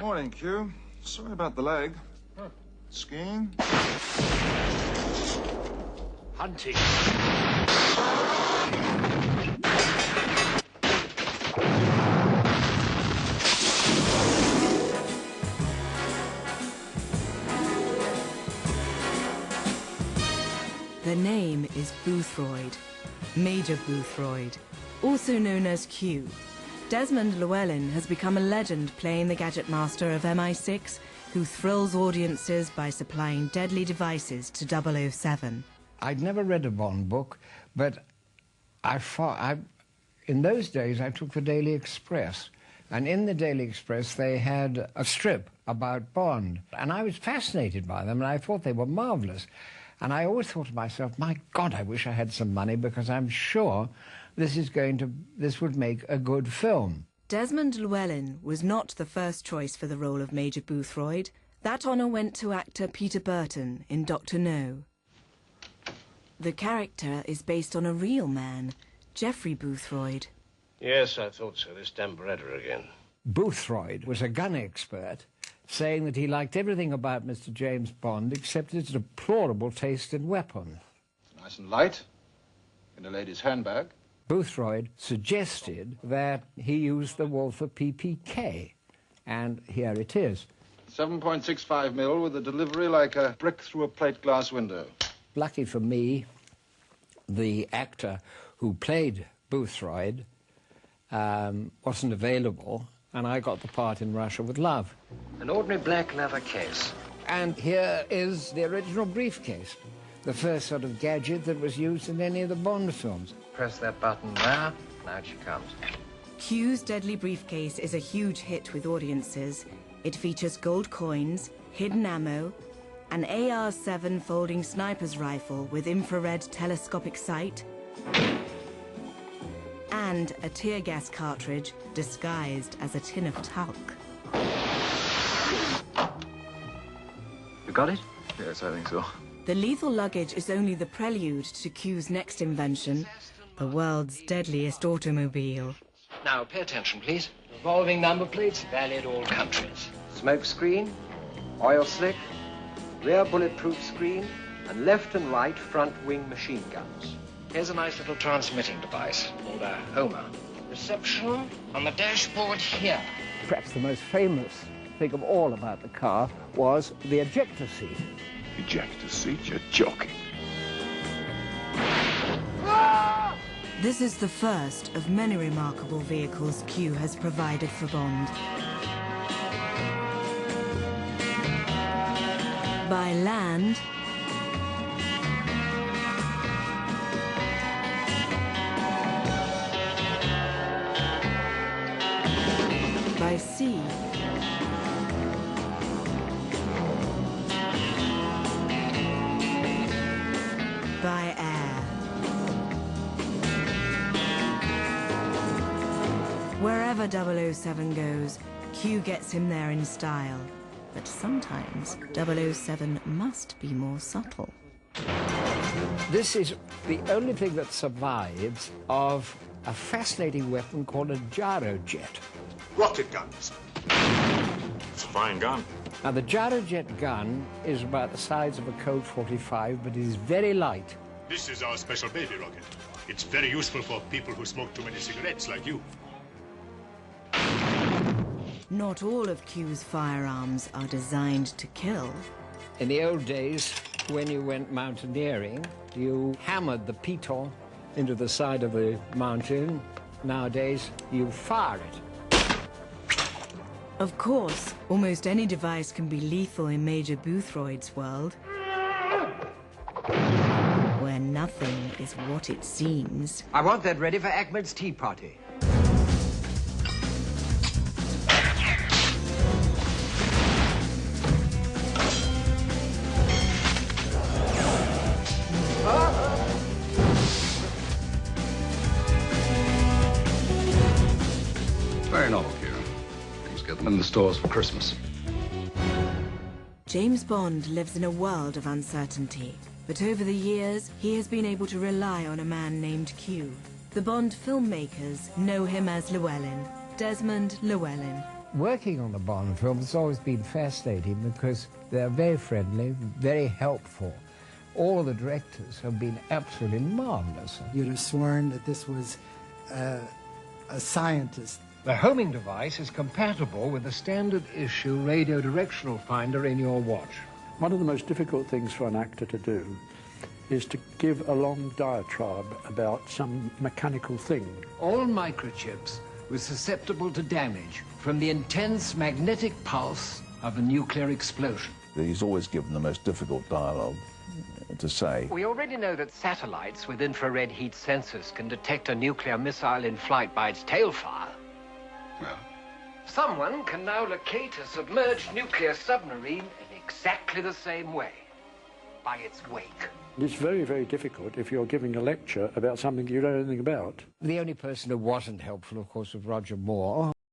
Morning, Q. Sorry about the leg. Skiing? Hunting. The name is Boothroyd, Major Boothroyd, also known as Q. Desmond Llewellyn has become a legend playing the Gadget Master of MI6, who thrills audiences by supplying deadly devices to 007. I'd never read a Bond book, but in those days I took the Daily Express, and in the Daily Express they had a strip about Bond, and I was fascinated by them, and I thought they were marvellous. And I always thought to myself, my God, I wish I had some money, because I'm sure this would make a good film. Desmond Llewellyn was not the first choice for the role of Major Boothroyd. That honour went to actor Peter Burton in Dr. No. The character is based on a real man, Geoffrey Boothroyd. Yes, I thought so. This damn Beretta again. Boothroyd was a gun expert, saying that he liked everything about Mr. James Bond except his deplorable taste in weapons. Nice and light, in a lady's handbag. Boothroyd suggested that he use the Walther PPK, and here it is. 7.65 mil with a delivery like a brick through a plate glass window. Lucky for me, the actor who played Boothroyd wasn't available, and I got the part in Russia with Love. An ordinary black leather case. And here is the original briefcase, the first sort of gadget that was used in any of the Bond films. Press that button there, and out she comes. Q's deadly briefcase is a huge hit with audiences. It features gold coins, hidden ammo, an AR-7 folding sniper's rifle with infrared telescopic sight, and a tear gas cartridge disguised as a tin of talc. You got it? Yes, I think so. The lethal luggage is only the prelude to Q's next invention, the world's deadliest automobile. Now, pay attention, please. Revolving number plates, valid all countries. Smoke screen, oil slick, rear bulletproof screen, and left and right front wing machine guns. Here's a nice little transmitting device called a Homer. Reception on the dashboard here. Perhaps the most famous thing of all about the car was the ejector seat. Ejector seat? You're joking. This is the first of many remarkable vehicles Q has provided for Bond. By land, by sea, by air. Wherever 007 goes, Q gets him there in style. But sometimes 007 must be more subtle. This is the only thing that survives of a fascinating weapon called a gyrojet. Rocket guns. It's a fine gun. Now, the gyrojet gun is about the size of a Colt 45, but it is very light. This is our special baby rocket. It's very useful for people who smoke too many cigarettes like you. Not all of Q's firearms are designed to kill. In the old days, when you went mountaineering, you hammered the piton into the side of the mountain. Nowadays, you fire it. Of course, almost any device can be lethal in Major Boothroyd's world, where nothing is what it seems. I want that ready for Ahmed's tea party. Very novel, Q. Please get them in the stores for Christmas. James Bond lives in a world of uncertainty, but over the years, he has been able to rely on a man named Q. The Bond filmmakers know him as Llewellyn, Desmond Llewellyn. Working on the Bond film has always been fascinating because they're very friendly, very helpful. All of the directors have been absolutely marvelous. You'd have sworn that this was a scientist. The homing device is compatible with the standard issue radio directional finder in your watch. One of the most difficult things for an actor to do is to give a long diatribe about some mechanical thing. All microchips were susceptible to damage from the intense magnetic pulse of a nuclear explosion. He's always given the most difficult dialogue to say. We already know that satellites with infrared heat sensors can detect a nuclear missile in flight by its tail fire. Well? Someone can now locate a submerged nuclear submarine in exactly the same way, by its wake. It's very, very difficult if you're giving a lecture about something you don't know anything about. The only person who wasn't helpful, of course, was Roger Moore.